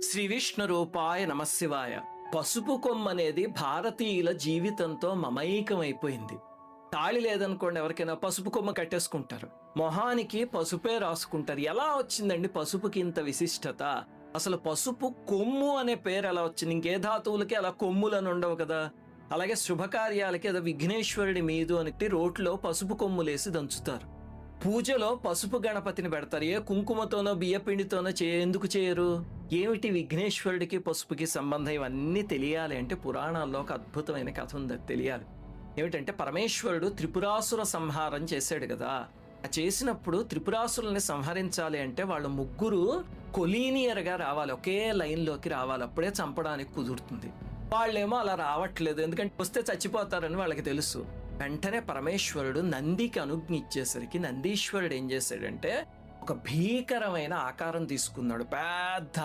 శ్రీ విష్ణు రూపాయ నమశివాయ. పసుపు కొమ్ము అనేది భారతీయుల జీవితంతో మమైకమైపోయింది. తాళి లేదనుకోండి, ఎవరికైనా పసుపు కొమ్మ కట్టేసుకుంటారు, మొహానికి పసుపే రాసుకుంటారు. ఎలా వచ్చిందండి పసుపుకి ఇంత విశిష్టత? అసలు పసుపు కొమ్ము అనే పేరు ఎలా వచ్చింది? ఇంకే ధాతువులకి అలా కొమ్ములని ఉండవు కదా. అలాగే శుభకార్యాలకి ఏదో విఘ్నేశ్వరుడి మీదు అని రోట్లో పసుపు కొమ్ములేసి దంచుతారు. పూజలో పసుపు గణపతిని పెడతారు. ఏ కుంకుమతోనో బియ్యపిండితోనో ఎందుకు చేయరు? ఏమిటి విఘ్నేశ్వరుడికి పసుపుకి సంబంధం? ఇవన్నీ తెలియాలి అంటే పురాణాల్లో ఒక అద్భుతమైన కథ ఉంది, తెలియాలి. ఏమిటంటే పరమేశ్వరుడు త్రిపురాసుర సంహారం చేశాడు కదా. ఆ చేసినప్పుడు త్రిపురాసురుల్ని సంహరించాలి అంటే వాళ్ళు ముగ్గురు కొలీనియర్గా రావాలి, ఒకే లైన్లోకి రావాలి, అప్పుడే చంపడానికి కుదురుతుంది. వాళ్ళేమో అలా రావట్లేదు, ఎందుకంటే వస్తే చచ్చిపోతారని వాళ్ళకి తెలుసు. వెంటనే పరమేశ్వరుడు నందికి అనుజ్ఞ ఇచ్చేసరికి నందీశ్వరుడు ఏం చేశాడంటే ఒక భీకరమైన ఆకారం తీసుకున్నాడు, పెద్ద